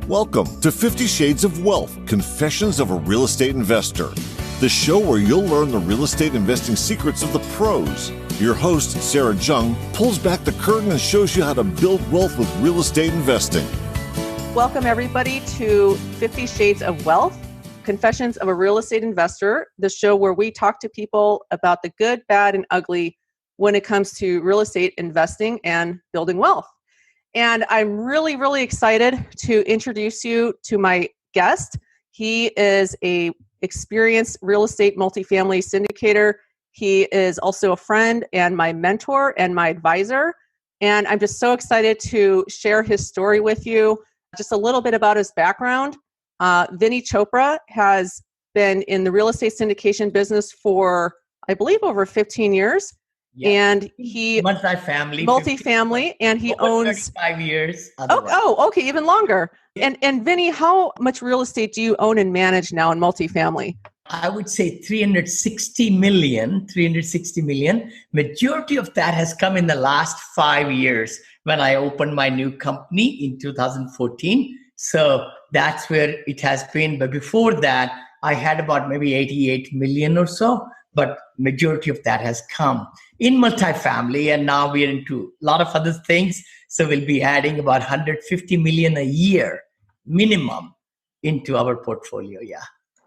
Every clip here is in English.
Welcome to 50 Shades of Wealth, Confessions of a Real Estate Investor, the show where you'll learn the real estate investing secrets of the pros. Your host, Sarah Jung, pulls back the curtain and shows you how to build wealth with real estate investing. Welcome, everybody, to 50 Shades of Wealth, Confessions of a Real Estate Investor, the show where we talk to people about the good, bad, and ugly when it comes to real estate investing and building wealth. And I'm really excited to introduce you to my guest. He is an experienced real estate multifamily syndicator. He is also a friend and my mentor and my advisor. And I'm just so excited to share his story with you. Just a little bit about his background. Vinney Chopra has been in the real estate syndication business for, I believe, over 15 years. Yeah. And he multifamily, and he owns 35 years. Okay, even longer. Yeah. And Vinney, how much real estate do you own and manage now in multifamily? I would say 360 million. Majority of that has come in the last 5 years when I opened my new company in 2014. So that's where it has been. But before that, I had about maybe 88 million or so. But majority of that has come in multifamily, and now we're into a lot of other things. So we'll be adding about 150 million a year minimum into our portfolio. Yeah.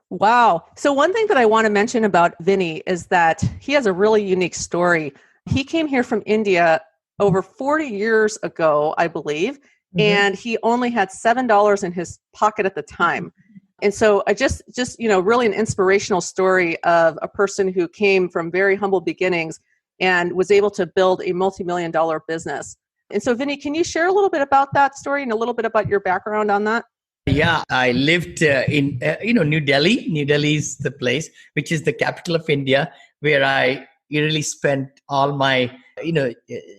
Wow. So one thing that I want to mention about Vinney is that he has a really unique story. He came here from India over 40 years ago, I believe, and he only had $7 in his pocket at the time. And so I just really an inspirational story of a person who came from very humble beginnings and was able to build a multi-million-dollar business. And so, Vinney, can you share a little bit about that story and a little bit about your background on that? Yeah, I lived in New Delhi. New Delhi is the place, which is the capital of India, where I really spent all my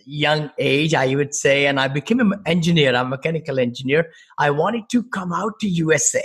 young age, I would say, and I became an engineer. I'm a mechanical engineer. I wanted to come out to USA.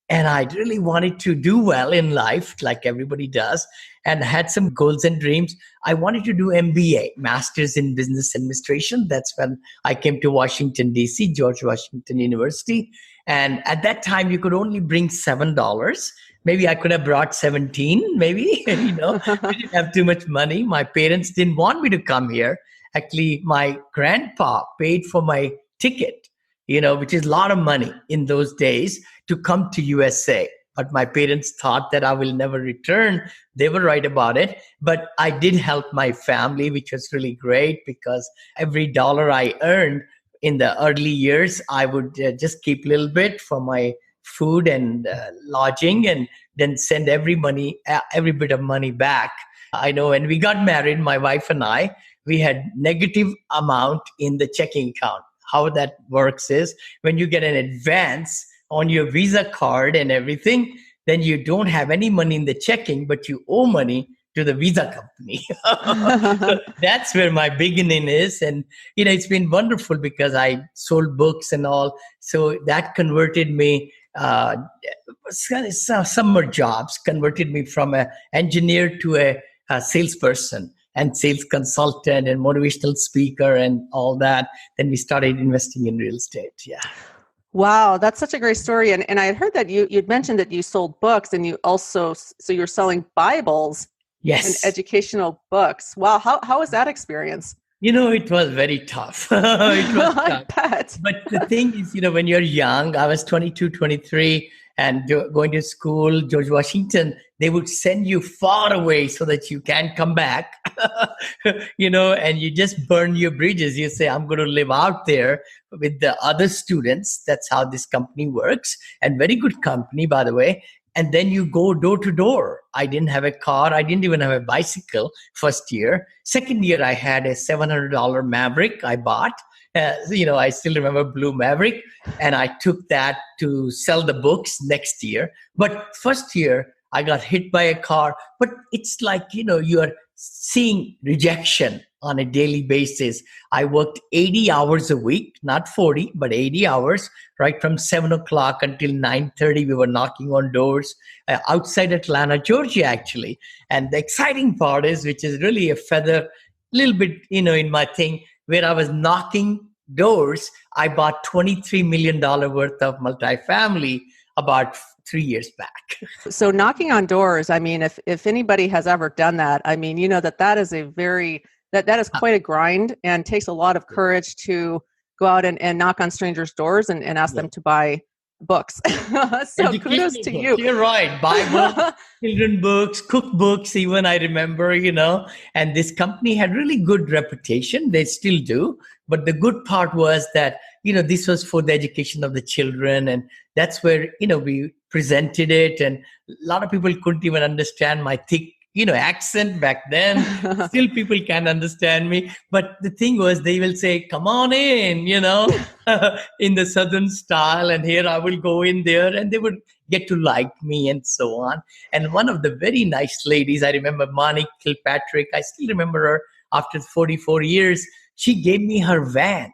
And I really wanted to do well in life, like everybody does, and had some goals and dreams. I wanted to do MBA, Masters in Business Administration. That's when I came to Washington, D.C., George Washington University. And at that time, you could only bring $7. Maybe I could have brought 17, maybe. I didn't have too much money. My parents didn't want me to come here. Actually, my grandpa paid for my ticket, which is a lot of money in those days to come to USA. But my parents thought that I will never return. They were right about it. But I did help my family, which was really great because every dollar I earned in the early years, I would just keep a little bit for my food and lodging and then send every bit of money back. I know when we got married, my wife and I, we had negative amount in the checking account. How that works is when you get an advance on your Visa card and everything, then you don't have any money in the checking, but you owe money to the Visa company. So that's where my beginning is. And, it's been wonderful because I sold books and all. So that converted me, summer jobs converted me from an engineer to a salesperson and sales consultant and motivational speaker and all that. Then we started investing in real estate. Yeah. Wow, that's such a great story. And I had heard that you'd mentioned that you sold books and you also, so you're selling Bibles. Yes. And educational books. Wow. How was that experience? It was very tough. It was tough. I bet. But the thing is, when you're young, I was 22, 23, and going to school, George Washington, they would send you far away so that you can't come back, and you just burn your bridges. You say, I'm going to live out there with the other students. That's how this company works. And very good company, by the way. And then you go door to door. I didn't have a car. I didn't even have a bicycle first year. Second year, I had a $700 Maverick I bought. I still remember Blue Maverick. And I took that to sell the books next year. But first year, I got hit by a car. But it's like, you are seeing rejection on a daily basis. I worked 80 hours a week, not 40, but 80 hours, right from 7 o'clock until 9:30. We were knocking on doors outside Atlanta, Georgia, actually. And the exciting part is, which is really a feather, little bit, in my thing, where I was knocking doors, I bought $23 million worth of multifamily about 3 years back. So knocking on doors, I mean, if anybody has ever done that, I mean, you know that is a very, that is quite a grind and takes a lot of courage to go out and knock on strangers' doors and ask them to buy books. So kudos to you. You're right. Bible, children books, cookbooks, even I remember, and this company had really good reputation. They still do. But the good part was that, this was for the education of the children. And that's where, we presented it. And a lot of people couldn't even understand my thick, accent back then. Still people can't understand me. But the thing was, they will say, come on in, in the Southern style. And here I will go in there, and they would get to like me and so on. And one of the very nice ladies, I remember Moneil Kilpatrick, I still remember her after 44 years, she gave me her van.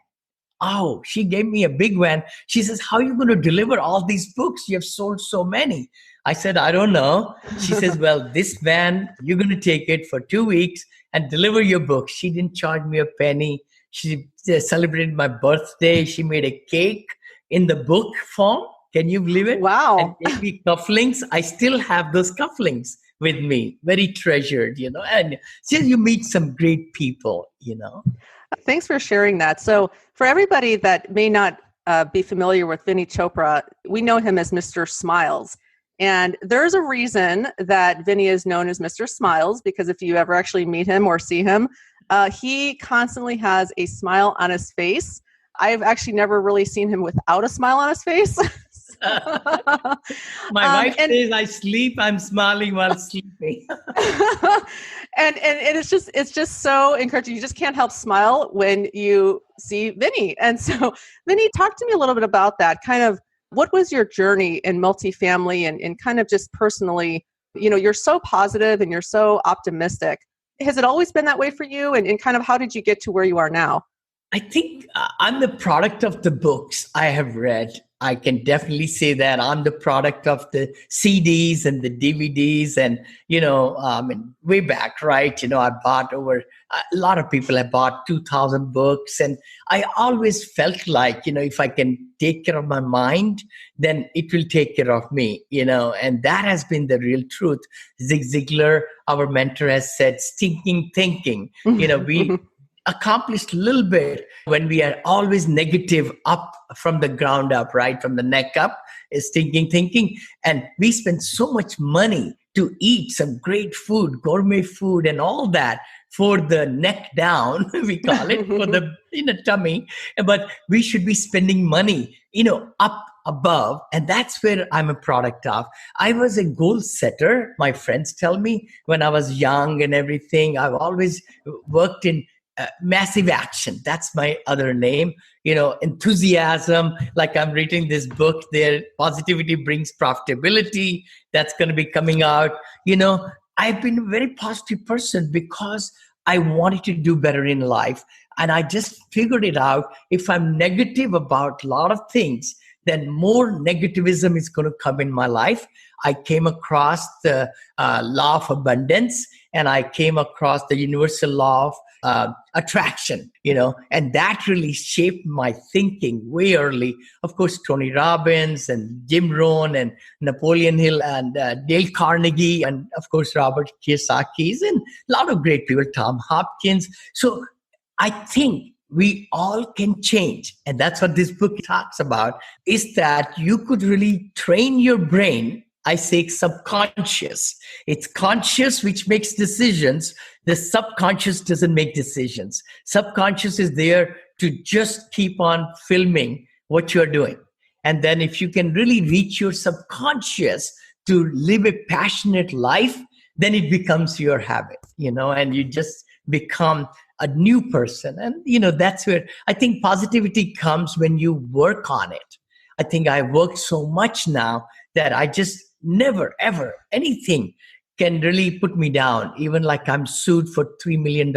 Oh, she gave me a big van. She says, how are you going to deliver all these books? You have sold so many. I said, I don't know. She says, well, this van, you're going to take it for 2 weeks and deliver your books. She didn't charge me a penny. She celebrated my birthday. She made a cake in the book form. Can you believe it? Wow. And gave me cufflinks. I still have those cufflinks with me. Very treasured, and still you meet some great people, Thanks for sharing that. So for everybody that may not be familiar with Vinney Chopra, we know him as Mr. Smiles. And there's a reason that Vinney is known as Mr. Smiles, because if you ever actually meet him or see him, he constantly has a smile on his face. I've actually never really seen him without a smile on his face. My wife says I sleep, I'm smiling while sleeping. and it's just so encouraging. You just can't help smile when you see Vinney. And so Vinney, talk to me a little bit about that. Kind of what was your journey in multifamily and kind of just personally, you're so positive and you're so optimistic. Has it always been that way for you? And kind of how did you get to where you are now? I think I'm the product of the books I have read. I can definitely say that I'm the product of the CDs and the DVDs and, way back, right? I bought a lot of people have bought 2,000 books. And I always felt like, if I can take care of my mind, then it will take care of me, and that has been the real truth. Zig Ziglar, our mentor, has said, stinking thinking, we accomplished a little bit when we are always negative up from the ground up, right? From the neck up is thinking. And we spend so much money to eat some great food, gourmet food and all that for the neck down, we call it, for the tummy. But we should be spending money, up above. And that's where I'm a product of. I was a goal setter. My friends tell me when I was young and everything, I've always worked in massive action. That's my other name. Enthusiasm, like I'm reading this book there, Positivity Brings Profitability. That's going to be coming out. I've been a very positive person because I wanted to do better in life. And I just figured it out. If I'm negative about a lot of things, then more negativism is going to come in my life. I came across the law of abundance, and I came across the universal law of attraction, and that really shaped my thinking way early. Of course, Tony Robbins and Jim Rohn and Napoleon Hill and Dale Carnegie and, of course, Robert Kiyosaki and a lot of great people, Tom Hopkins. So I think we all can change. And that's what this book talks about, is that you could really train your brain. I say subconscious. It's conscious which makes decisions. The subconscious doesn't make decisions. Subconscious is there to just keep on filming what you're doing. And then if you can really reach your subconscious to live a passionate life, then it becomes your habit, and you just become a new person. And, that's where I think positivity comes when you work on it. I think I worked so much now that I just never, ever, anything can really put me down. Even like I'm sued for $3 million.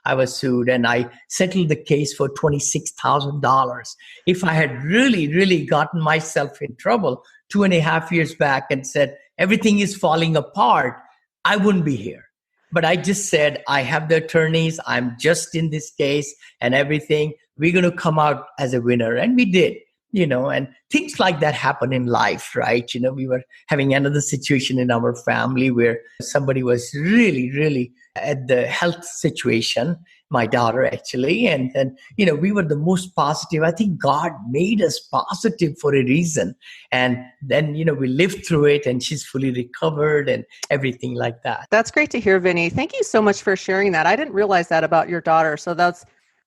I was sued and I settled the case for $26,000. If I had really, really gotten myself in trouble 2.5 years back and said, everything is falling apart, I wouldn't be here. But I just said, I have the attorneys. I'm just in this case and everything. We're going to come out as a winner. And we did, and things like that happen in life, right? We were having another situation in our family where somebody was really, really at the health situation, my daughter actually. And then, we were the most positive. I think God made us positive for a reason. And then, we lived through it and she's fully recovered and everything like that. That's great to hear, Vinney. Thank you so much for sharing that. I didn't realize that about your daughter. So that's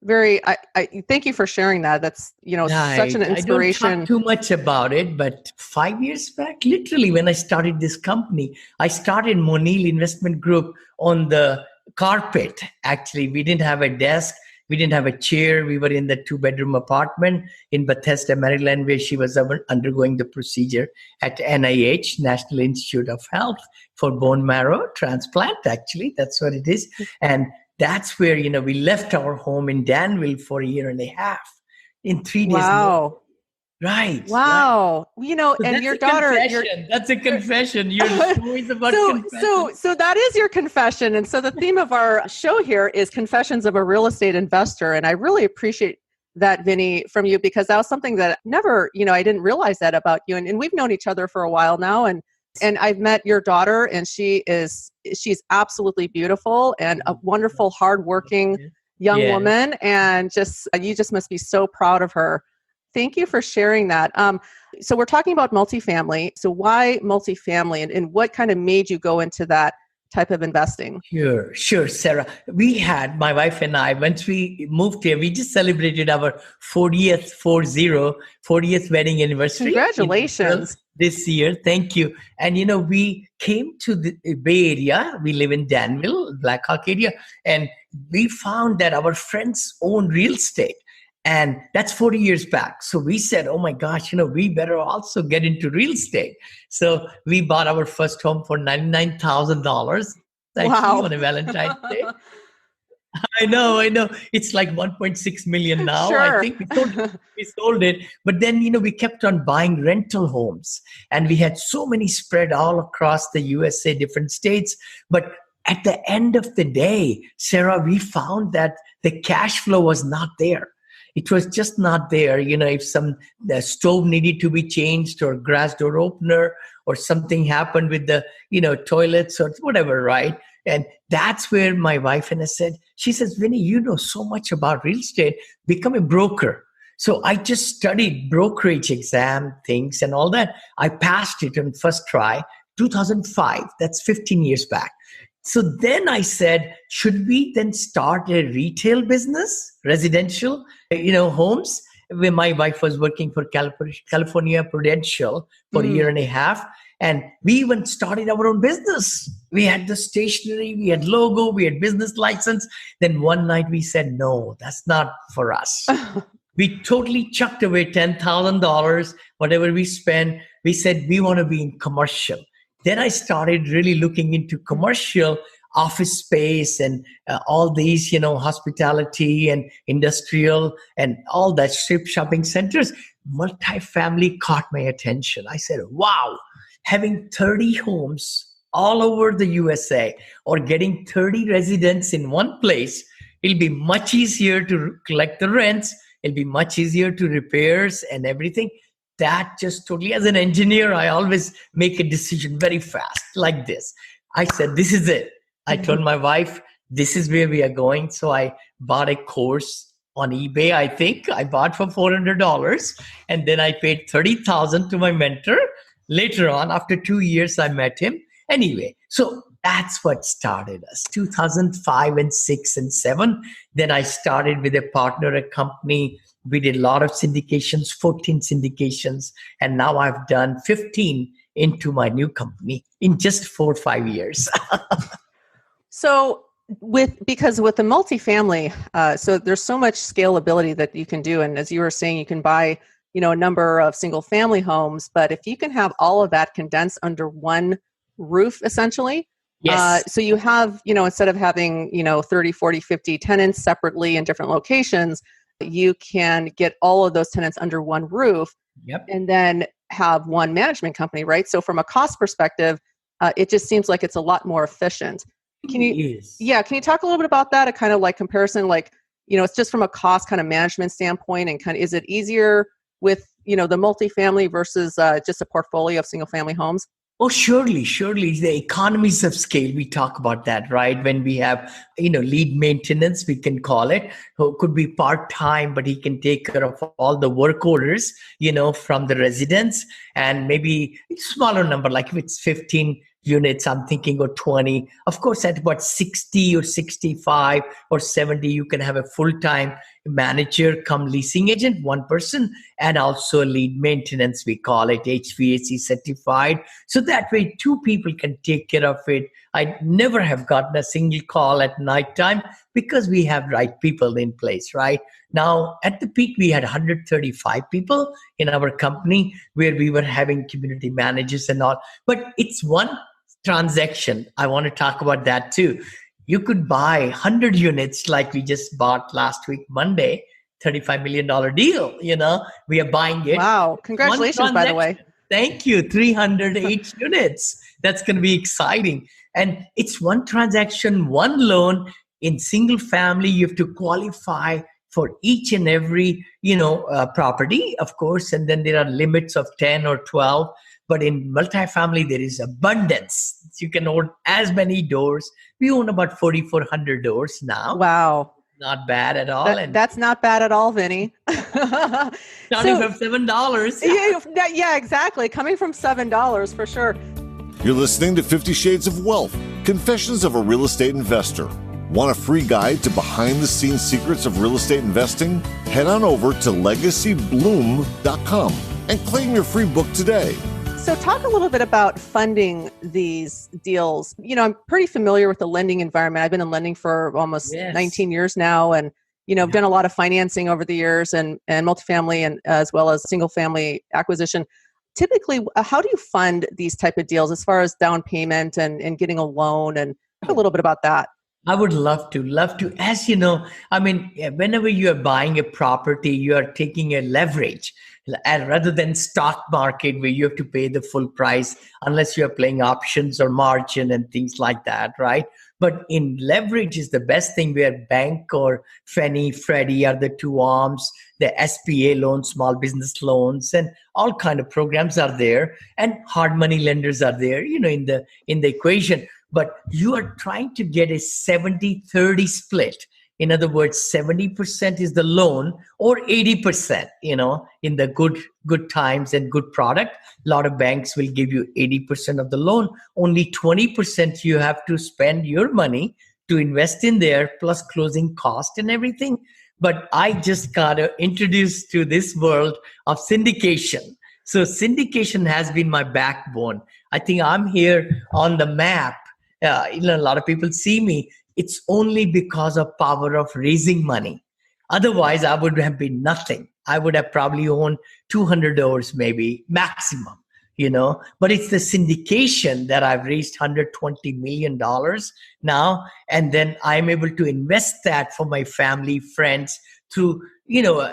I thank you for sharing that. That's, such an inspiration. I don't talk too much about it, but 5 years back, literally when I started this company, I started Moneil Investment Group on the carpet. Actually, we didn't have a desk. We didn't have a chair. We were in the 2-bedroom apartment in Bethesda, Maryland, where she was undergoing the procedure at NIH, National Institute of Health, for bone marrow transplant. Actually, that's what it is. And that's where, we left our home in Danville for a year and a half. In 3 days. Wow. Right. Wow. Right. So and your daughter. That's a confession. Your story is about confession. So that is your confession. And so the theme of our show here is Confessions of a Real Estate Investor. And I really appreciate that, Vinney, from you, because that was something that never, I didn't realize that about you. And we've known each other for a while now. And I've met your daughter, and she's absolutely beautiful and a wonderful, hardworking young woman. And you just must be so proud of her. Thank you for sharing that. So we're talking about multifamily. So why multifamily, and what kind of made you go into that type of investing? Sure, Sarah. My wife and I, once we moved here, we just celebrated our 40th wedding anniversary. Congratulations. This year. Thank you. And, we came to the Bay Area. We live in Danville, Black Hawk area. And we found that our friends own real estate. And that's 40 years back. So we said, oh my gosh, we better also get into real estate. So we bought our first home for $99,000 on a Valentine's Day. I know. It's like 1.6 million now. Sure. I think we sold it. But then, we kept on buying rental homes. And we had so many spread all across the USA, different states. But at the end of the day, Sarah, we found that the cash flow was not there. It was just not there. If the stove needed to be changed or grass door opener or something happened with the, toilets or whatever, right? And that's where my wife and I said, she says, Vinney, you know so much about real estate, become a broker. So I just studied brokerage exam things and all that. I passed it on first try, 2005. That's 15 years back. So then I said, should we then start a retail business, residential, homes? Where my wife was working for California Prudential for a year and a half. And we even started our own business. We had the stationery, we had logo, we had business license. Then one night we said, no, that's not for us. We totally chucked away $10,000, whatever we spent. We said, we want to be in commercial. Then I started really looking into commercial office space and all these, hospitality and industrial and all that strip shopping centers. Multifamily caught my attention. I said, wow, having 30 homes all over the USA or getting 30 residents in one place, it'll be much easier to collect the rents. It'll be much easier to repairs and everything. That just totally, as an engineer, I always make a decision very fast like this. I said, this is it. I told my wife, this is where we are going. So I bought a course on eBay. I think I bought for $400 and then I paid $30,000 to my mentor. Later on, after 2 years, I met him. Anyway, so that's what started us, 2005 and 6 and 7. Then I started with a partner, a company. We did a lot of syndications, 14 syndications. And now I've done 15 into my new company in just 4 or 5 years. So because with the multifamily, so there's so much scalability that you can do. And as you were saying, you can buy, a number of single family homes, but if you can have all of that condensed under one roof, essentially. Yes. So you have, instead of having, 30, 40, 50 tenants separately in different locations, you can get all of those tenants under one roof. Yep. And then have one management company, right? So from a cost perspective, it just seems like it's a lot more efficient. Can you, Yes. can you talk a little bit about that? A kind of like comparison, like, it's just from a cost kind of management standpoint, and kind of, is it easier with, the multifamily versus just a portfolio of single family homes? Oh, surely. The economies of scale, we talk about that, right? When we have, lead maintenance, we can call it, who could be part-time, but he can take care of all the work orders, from the residents, and maybe a smaller number, like if it's 15 units, I'm thinking, or 20. Of course, at about 60 or 65 or 70, you can have a full-time manager come leasing agent, one person, and also lead maintenance, we call it, HVAC certified. So that way, two people can take care of it. I never have gotten a single call at nighttime because we have right people in place, right? Now, at the peak, we had 135 people in our company where we were having community managers and all. But it's one transaction. I want to talk about that too. You could buy 100 units like we just bought last week, Monday, $35 million deal. We are buying it. Wow. Congratulations, by the way. Thank you. 308 units. That's going to be exciting. And it's one transaction, one loan. In single family, you have to qualify for each and every, property, of course. And then there are limits of 10 or 12. But in multifamily, there is abundance. You can own as many doors. We own about 4,400 doors now. Wow. Not bad at all. That's not bad at all, Vinney. Starting from $7. Yeah, exactly. Coming from $7 for sure. You're listening to 50 Shades of Wealth, Confessions of a Real Estate Investor. Want a free guide to behind-the-scenes secrets of real estate investing? Head on over to legacybloom.com and claim your free book today. So talk a little bit about funding these deals. I'm pretty familiar with the lending environment. I've been in lending for almost 19 years now. And, I've done a lot of financing over the years and multifamily and as well as single family acquisition. Typically, how do you fund these type of deals as far as down payment and getting a loan, and talk a little bit about that? I would love to. As you know, whenever you are buying a property, you are taking a leverage. And rather than stock market where you have to pay the full price unless you are playing options or margin and things like that, right? But in leverage is the best thing where bank or Fannie, Freddie are the two arms, the SBA loans, small business loans, and all kind of programs are there, and hard money lenders are there, in the equation. But you are trying to get a 70-30 split. In other words, 70% is the loan or 80%, in the good times and good product. A lot of banks will give you 80% of the loan. Only 20% you have to spend your money to invest in there, plus closing cost and everything. But I just got introduced to this world of syndication. So syndication has been my backbone. I think I'm here on the map. A lot of people see me. It's only because of power of raising money. Otherwise, I would have been nothing. I would have probably owned 200 doors, maybe maximum, But it's the syndication that I've raised $120 million now. And then I'm able to invest that for my family, friends through,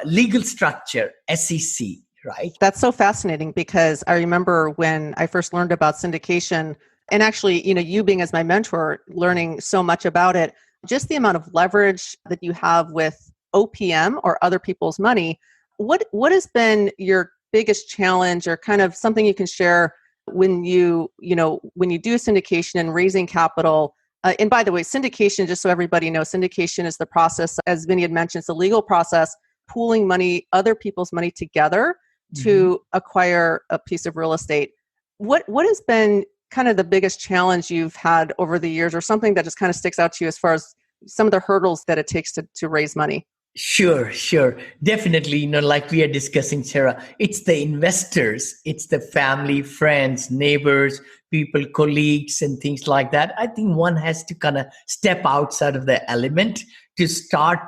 legal structure, SEC, right? That's so fascinating because I remember when I first learned about syndication. And actually, you being as my mentor, learning so much about it, just the amount of leverage that you have with OPM or other people's money. What has been your biggest challenge, or kind of something you can share when you do syndication and raising capital? And by the way, syndication, just so everybody knows, syndication is the process, as Vinney had mentioned, it's a legal process, pooling money, other people's money together to acquire a piece of real estate. What has been kind of the biggest challenge you've had over the years, or something that just kind of sticks out to you as far as some of the hurdles that it takes to raise money? Sure. Definitely, like we are discussing, Sarah, it's the investors, it's the family, friends, neighbors, people, colleagues, and things like that. I think one has to kind of step outside of the element to start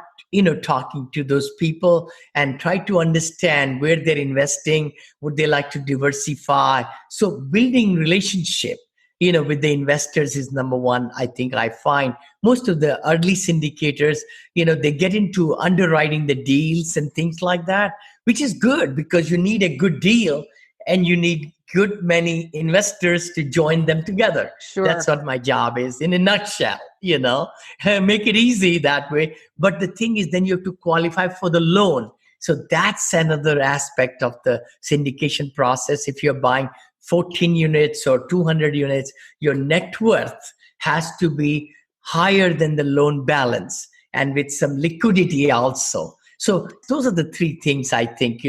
talking to those people and try to understand where they're investing, would they like to diversify. So building relationship, with the investors is number one. I think I find most of the early syndicators, they get into underwriting the deals and things like that, which is good because you need a good deal and you need good many investors to join them together. Sure. That's what my job is in a nutshell, make it easy that way. But the thing is, then you have to qualify for the loan. So that's another aspect of the syndication process. If you're buying 14 units or 200 units, your net worth has to be higher than the loan balance and with some liquidity also. So those are the three things I think,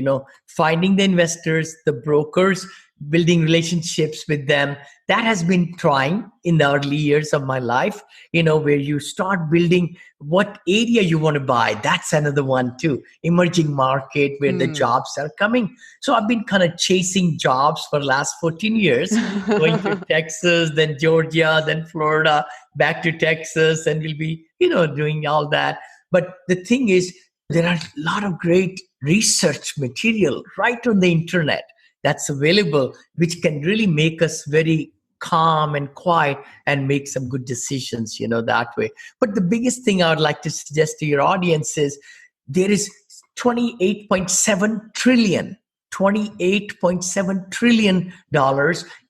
finding the investors, the brokers, building relationships with them. That has been trying in the early years of my life, where you start building what area you want to buy. That's another one too. Emerging market where the jobs are coming. So I've been kind of chasing jobs for the last 14 years, going to Texas, then Georgia, then Florida, back to Texas, and we'll be, doing all that. But the thing is, there are a lot of great research material right on the internet that's available, which can really make us very calm and quiet and make some good decisions, that way. But the biggest thing I would like to suggest to your audience is there is $28.7 trillion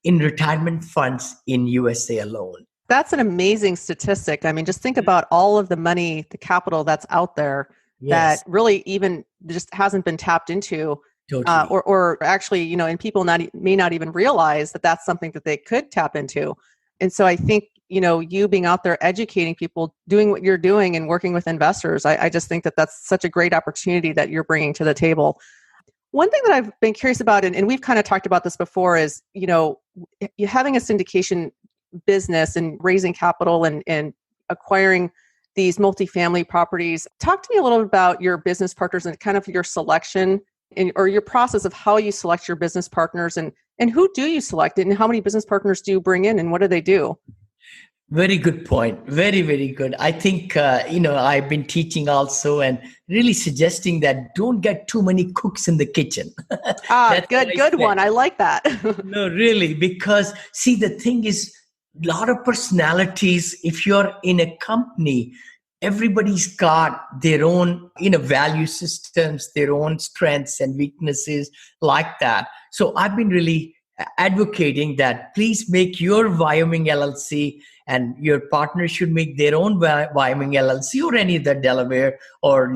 in retirement funds in USA alone. That's an amazing statistic. I mean, just think about all of the money, the capital that's out there that really even just hasn't been tapped into. Totally. Or actually, and people may not even realize that that's something that they could tap into. And so I think, you being out there educating people, doing what you're doing and working with investors, I just think that that's such a great opportunity that you're bringing to the table. One thing that I've been curious about, and we've kind of talked about this before, is, you having a syndication business and raising capital and acquiring these multifamily properties. Talk to me a little bit about your business partners and kind of your selection or your process of how you select your business partners and who do you select and how many business partners do you bring in and what do they do? Very good point. Very, very good. I think, I've been teaching also and really suggesting that don't get too many cooks in the kitchen. Good one. I like that. No, really, because see, the thing is, a lot of personalities, if you're in a company, everybody's got their own, value systems, their own strengths and weaknesses like that. So I've been really advocating that please make your Wyoming LLC and your partner should make their own Wyoming LLC or any of the Delaware or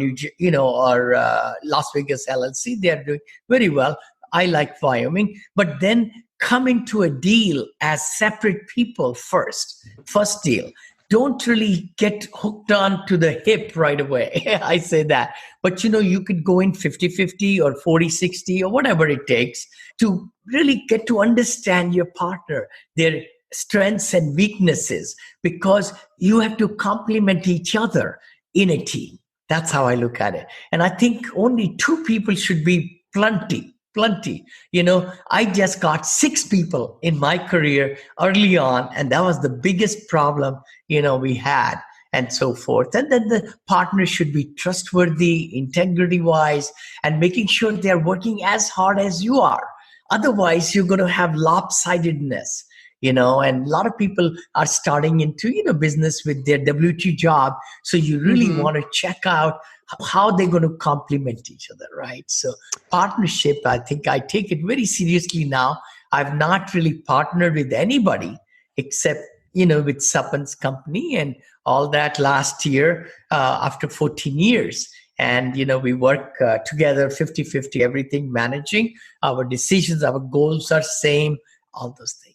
Las Vegas LLC. They're doing very well. I like Wyoming, but then come into a deal as separate people first deal. Don't really get hooked on to the hip right away. I say that. But, you could go in 50-50 or 40-60 or whatever it takes to really get to understand your partner, their strengths and weaknesses, because you have to complement each other in a team. That's how I look at it. And I think only 2 people should be plenty. I just got 6 people in my career early on, and that was the biggest problem, we had and so forth. And then the partner should be trustworthy, integrity-wise, and making sure they're working as hard as you are. Otherwise, you're going to have lopsidedness, and a lot of people are starting into, business with their W-2 job. So you really want to check out how they're going to complement each other, right? So partnership, I think I take it very seriously now. I've not really partnered with anybody except, with Sapan's company and all that last year after 14 years. And, we work together 50-50, everything, managing our decisions, our goals are same, all those things.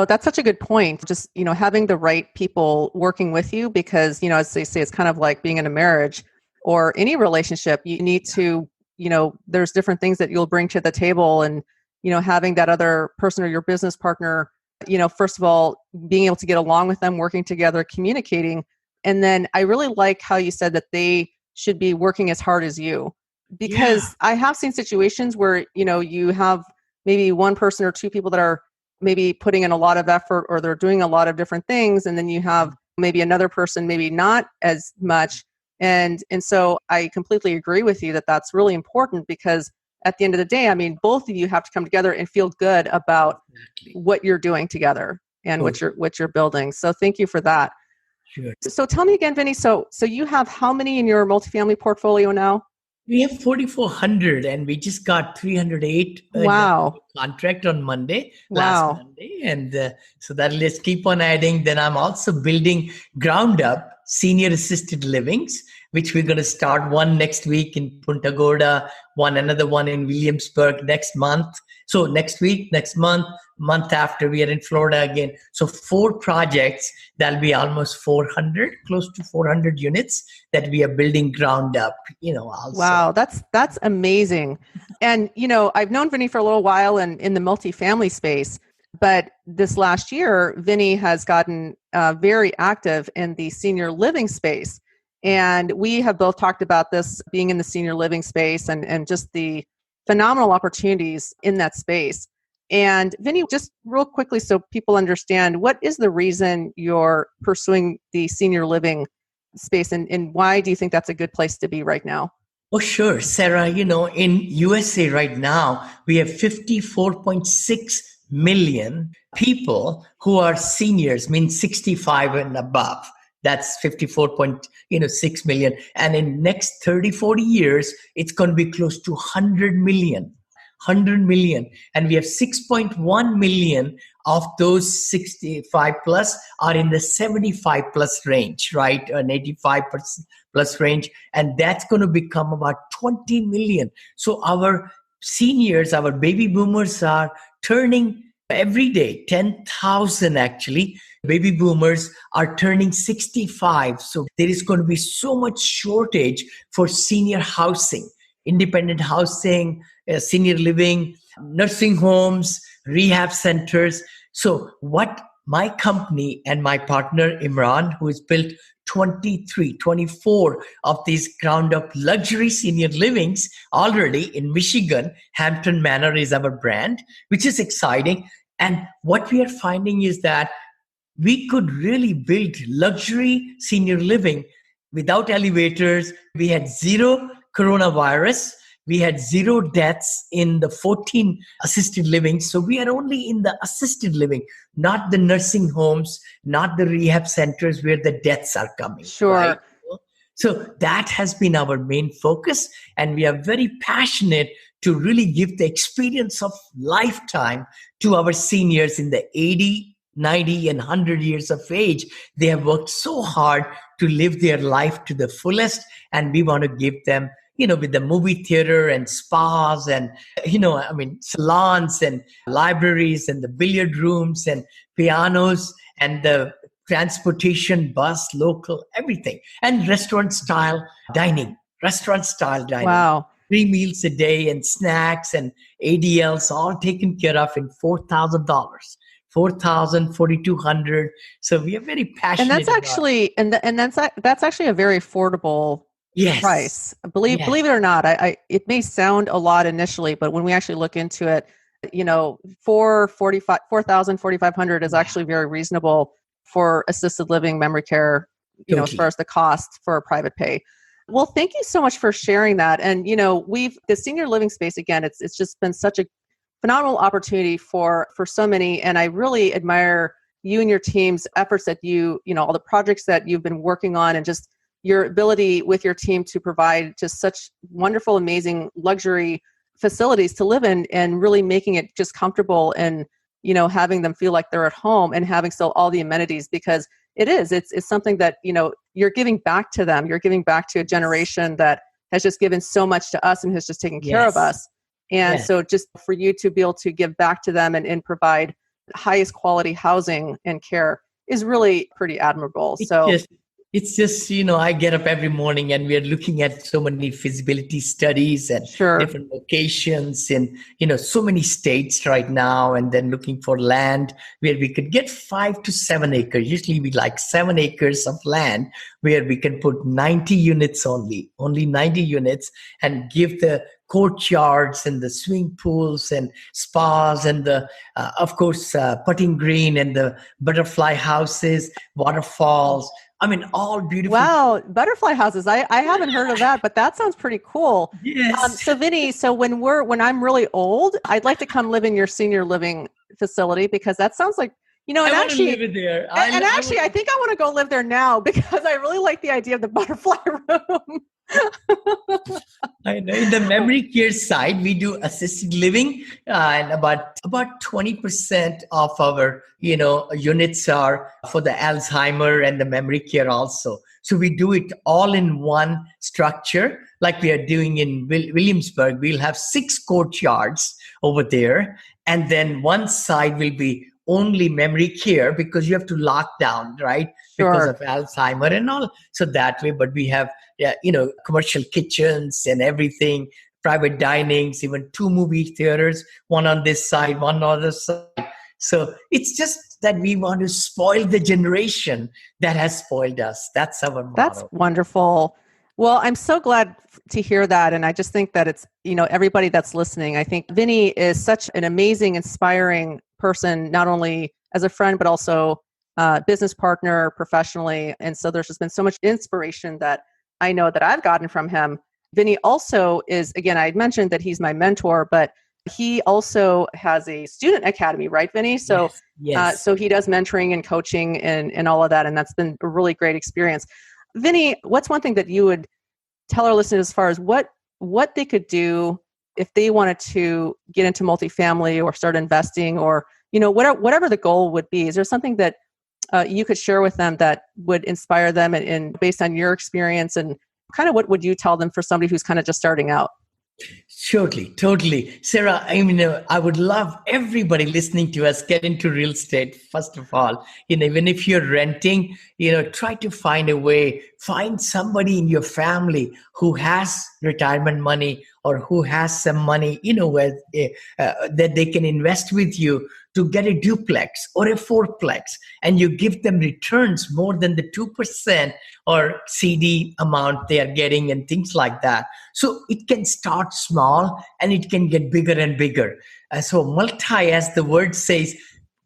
That's such a good point. Just, having the right people working with you because, as they say, it's kind of like being in a marriage or any relationship. You need to, there's different things that you'll bring to the table and, having that other person or your business partner, first of all, being able to get along with them, working together, communicating. And then I really like how you said that they should be working as hard as you, because I have seen situations where, you have maybe one person or 2 people that are maybe putting in a lot of effort or they're doing a lot of different things. And then you have maybe another person, maybe not as much. And so I completely agree with you that that's really important because at the end of the day, I mean, both of you have to come together and feel good about what you're doing together and what you're building. So thank you for that. Sure. So tell me again, Vinny, so you have how many in your multifamily portfolio now? We have 4,400 and we just got 308 Wow. contract on last Wow. Monday. And so that let's keep on adding. Then I'm also building ground up senior assisted livings, which we're going to start one next week in Punta Gorda, another one in Williamsburg next month. So next week, next month after, we are in Florida again. So 4 projects, that'll be almost 400, close to 400 units that we are building ground up, also. Wow, that's amazing. And, I've known Vinney for a little while in the multifamily space, but this last year, Vinney has gotten very active in the senior living space. And we have both talked about this being in the senior living space and just the phenomenal opportunities in that space. And Vinney, just real quickly so people understand, what is the reason you're pursuing the senior living space and why do you think that's a good place to be right now? Oh, sure, Sarah. In USA right now, we have 54.6 million people who are seniors, means 65 and above. That's 54.6 million. And in next 30, 40 years, it's going to be close to 100 million. 100 million. And we have 6.1 million of those 65 plus are in the 75 plus range, right? An 85% plus range. And that's going to become about 20 million. So our seniors, our baby boomers are turning every day, 10,000 actually. Baby boomers are turning 65. So there is going to be so much shortage for senior housing, independent housing, senior living, nursing homes, rehab centers. So what my company and my partner Imran, who has built 24 of these ground up luxury senior livings already in Michigan, Hampton Manor is our brand, which is exciting. And what we are finding is that we could really build luxury senior living without elevators. We had 0 coronavirus. We had 0 deaths in the 14 assisted living. So we are only in the assisted living, not the nursing homes, not the rehab centers where the deaths are coming. Sure. Right? So that has been our main focus. And we are very passionate to really give the experience of lifetime to our seniors in the 80, 90 and 100 years of age. They have worked so hard to live their life to the fullest. And we want to give them, with the movie theater and spas and, salons and libraries and the billiard rooms and pianos and the transportation, bus, local, everything. And restaurant style dining. Wow. 3 meals a day and snacks and ADLs all taken care of in $4,000. 4,000, 4,200. So we are very passionate. And that's actually, that's actually a very affordable price. Believe it or not, it may sound a lot initially, but when we actually look into it, 4,000, 4,500 is actually very reasonable for assisted living, memory care, as far as the cost for a private pay. Well, thank you so much for sharing that. And, the senior living space, again, it's just been such a phenomenal opportunity for so many. And I really admire you and your team's efforts that all the projects that you've been working on and just your ability with your team to provide just such wonderful, amazing luxury facilities to live in and really making it just comfortable and, having them feel like they're at home and having still all the amenities because it's something that, you're giving back to them. You're giving back to a generation that has just given so much to us and has just taken care of us. And so just for you to be able to give back to them and provide highest quality housing and care is really pretty admirable. It's just, I get up every morning and we are looking at so many feasibility studies and different locations in, so many states right now, and then looking for land where we could get 5 to 7 acres. Usually we like 7 acres of land where we can put 90 units only 90 units and give the courtyards and the swimming pools and spas and the, of course, putting green and the butterfly houses, waterfalls. All beautiful. Wow, butterfly houses. I haven't heard of that, but that sounds pretty cool. Yes. So Vinney, when I'm really old, I'd like to come live in your senior living facility because that sounds like, And I want to actually, live there. I think I want to go live there now because I really like the idea of the butterfly room. I know. In the memory care side, we do assisted living, and about 20% of our units are for the Alzheimer and the memory care also. So we do it all in one structure, like we are doing in Williamsburg. We'll have 6 courtyards over there, and then one side will be only memory care because you have to lock down, right? Sure. Because of Alzheimer and all. So that way, but we have, commercial kitchens and everything, private dinings, even 2 movie theaters, one on this side, one on the other side. So it's just that we want to spoil the generation that has spoiled us. That's our motto. That's wonderful. Well, I'm so glad to hear that. And I just think that it's, everybody that's listening, I think Vinney is such an amazing, inspiring person, not only as a friend, but also business partner professionally. And so there's just been so much inspiration that I know that I've gotten from him. Vinney also is, again, I had mentioned that he's my mentor, but he also has a student academy, right, Vinney? So, yes. So he does mentoring and coaching and all of that. And that's been a really great experience. Vinney, what's one thing that you would tell our listeners as far as what they could do if they wanted to get into multifamily or start investing or, whatever the goal would be? Is there something that you could share with them that would inspire them and based on your experience, and kind of what would you tell them for somebody who's kind of just starting out? Surely, totally. Sarah, I would love everybody listening to us get into real estate. First of all, even if you're renting, try to find a way, find somebody in your family who has retirement money or who has some money, where that they can invest with you to get a duplex or a fourplex, and you give them returns more than the 2% or CD amount they are getting and things like that. So it can start small and it can get bigger and bigger. So multi, as the word says,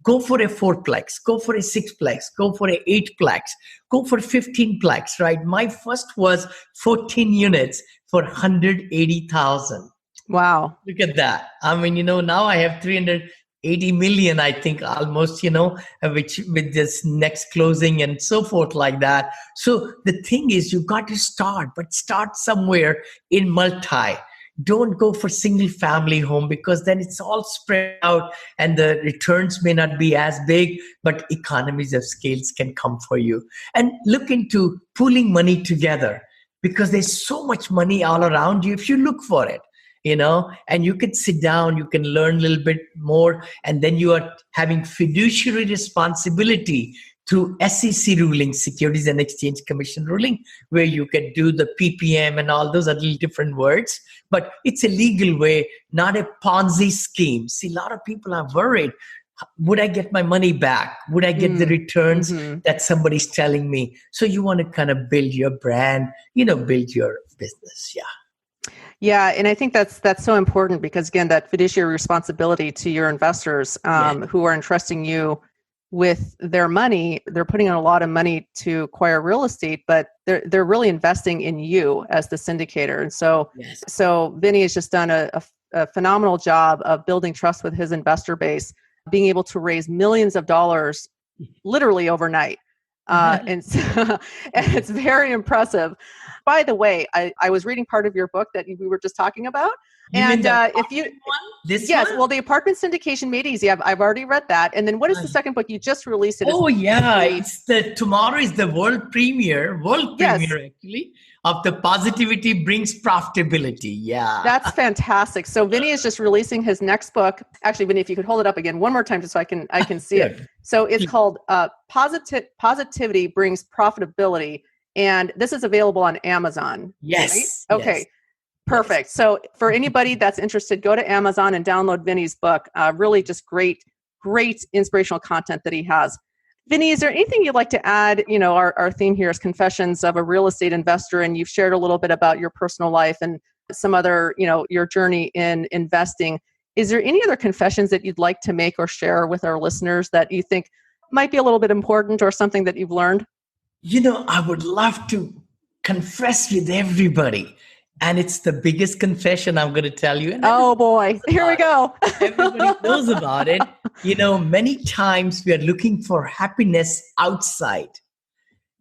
go for a fourplex, go for a sixplex, go for a eightplex, go for 15plex, right? My first was 14 units for 180,000. Wow. Look at that. Now I have 380 million, I think, almost, which with this next closing and so forth like that. So the thing is, you got to start, but start somewhere in multi. Don't go for single family home because then it's all spread out and the returns may not be as big, but economies of scales can come for you. And look into pooling money together because there's so much money all around you if you look for it. And you can sit down, you can learn a little bit more, and then you are having fiduciary responsibility through SEC ruling, Securities and Exchange Commission ruling, where you can do the PPM and all those are little different words, but it's a legal way, not a Ponzi scheme. See, a lot of people are worried. Would I get my money back? Would I get the returns that somebody's telling me? So you want to kind of build your brand, build your business. Yeah. Yeah, and I think that's so important because, again, that fiduciary responsibility to your investors who are entrusting you with their money, they're putting in a lot of money to acquire real estate, but they're really investing in you as the syndicator. And so, so Vinney has just done a phenomenal job of building trust with his investor base, being able to raise millions of dollars literally overnight. And it's very impressive. By the way, I was reading part of your book that we were just talking about. And if you, well, the Apartment Syndication Made Easy. I've already read that. And then what is the second book you just released? Tomorrow is the world premiere actually of The Positivity Brings Profitability. Yeah. That's fantastic. So Vinney is just releasing his next book. Actually, Vinney, if you could hold it up again one more time just so I can see it. So it's called Positivity Brings Profitability. And this is available on Amazon. Yes. Right? Okay. Yes. Perfect. So for anybody that's interested, go to Amazon and download Vinney's book. Really just great inspirational content that he has. Vinney, is there anything you'd like to add? Our theme here is Confessions of a Real Estate Investor, and you've shared a little bit about your personal life and some other, your journey in investing. Is there any other confessions that you'd like to make or share with our listeners that you think might be a little bit important or something that you've learned? I would love to confess with everybody. And it's the biggest confession I'm going to tell you. And oh boy, here we go. Everybody knows about it. Many times we are looking for happiness outside.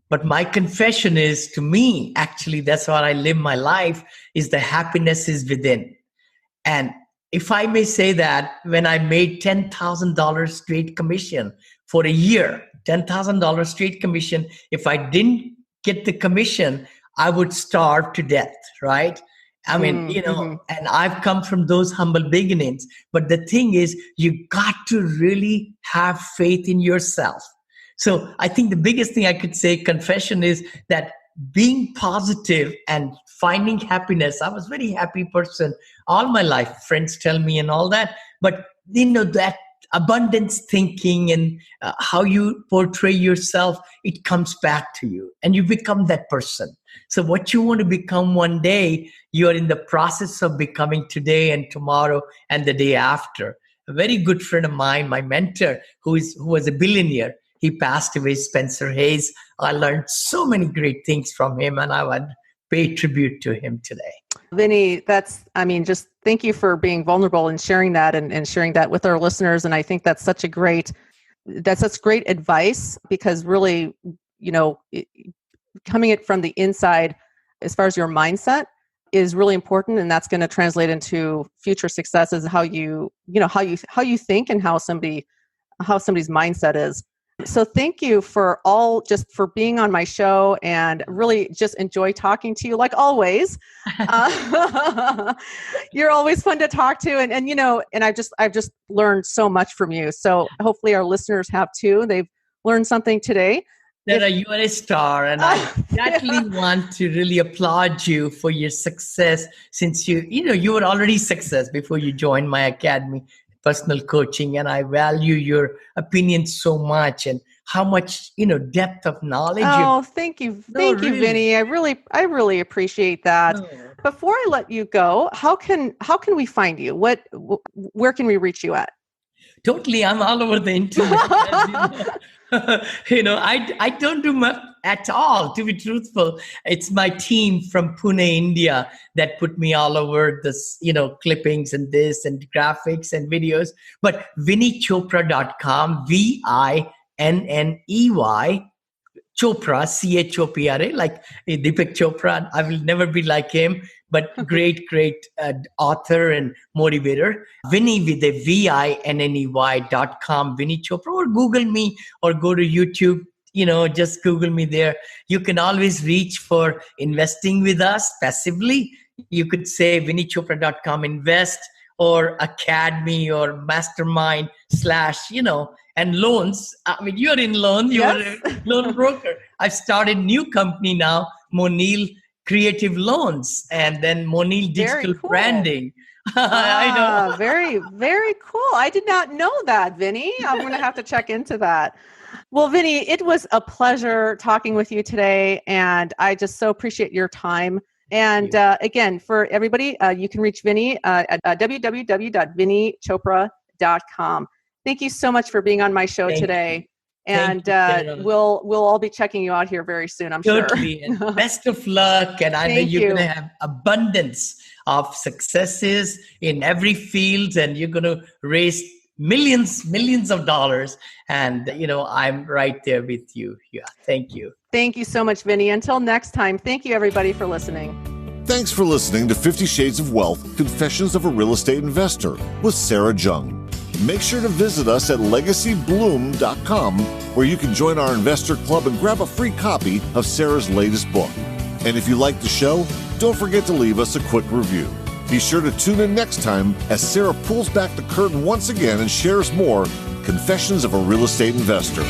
But my confession is, to me, actually, that's what I live my life, is the happiness is within. And if I may say that, when I made $10,000 straight commission for a year, $10,000 straight commission, if I didn't get the commission, I would starve to death, right? I mean, and I've come from those humble beginnings. But the thing is, you got to really have faith in yourself. So I think the biggest thing I could say, confession, is that being positive and finding happiness. I was a very happy person all my life. Friends tell me and all that. But, that abundance thinking and how you portray yourself, it comes back to you and you become that person. So what you want to become one day, you are in the process of becoming today and tomorrow and the day after. A very good friend of mine, my mentor, who was a billionaire, he passed away, Spencer Hayes. I learned so many great things from him, and I would pay tribute to him today. Vinny, just thank you for being vulnerable and sharing that and sharing that with our listeners. And I think that's such great advice, because really, coming it from the inside, as far as your mindset, is really important, and that's going to translate into future successes. How you think and how somebody's mindset is. So thank you for being on my show, and really just enjoy talking to you like always. You're always fun to talk to, and I've just learned so much from you. So hopefully our listeners have too. They've learned something today. You are a star, and I exactly want to really applaud you for your success, since you were already success before you joined my academy, personal coaching, and I value your opinion so much and how much depth of knowledge. Thank you, Vinny. I really appreciate that. Before I let you go, how can we find you? Where can we reach you at? Totally, I'm all over the internet. I don't do much at all, to be truthful. It's my team from Pune, India, that put me all over this, clippings and this and graphics and videos. But VinneyChopra.com, VINNEY, Chopra, CHOPRA, like Deepak Chopra. I will never be like him, but great author and motivator. Vinney with a VINNEY.com, Vinney Chopra, or Google me or go to YouTube. Just Google me there. You can always reach for investing with us passively. You could say VinneyChopra.com invest, or academy, or mastermind / and loans. I mean, you're in loan. You're a loan broker. I've started new company now, Moneil Creative Loans, and then Moneil Digital Branding. I know. Very, very cool. I did not know that, Vinny. I'm going to have to check into that. Well, Vinny, it was a pleasure talking with you today, and I just so appreciate your time. And again, for everybody, you can reach Vinny at www.vinneychopra.com. Thank you so much for being on my show today. And we'll all be checking you out here very soon, I'm sure. And best of luck. And I know you're going to have abundance of successes in every field, and you're going to raise millions of dollars. And, I'm right there with you. Yeah. Thank you. Thank you so much, Vinny. Until next time, thank you, everybody, for listening. Thanks for listening to 50 Shades of Wealth, Confessions of a Real Estate Investor with Sarah Jung. Make sure to visit us at legacybloom.com, where you can join our investor club and grab a free copy of Sarah's latest book. And if you like the show, don't forget to leave us a quick review. Be sure to tune in next time as Sarah pulls back the curtain once again and shares more Confessions of a Real Estate Investor.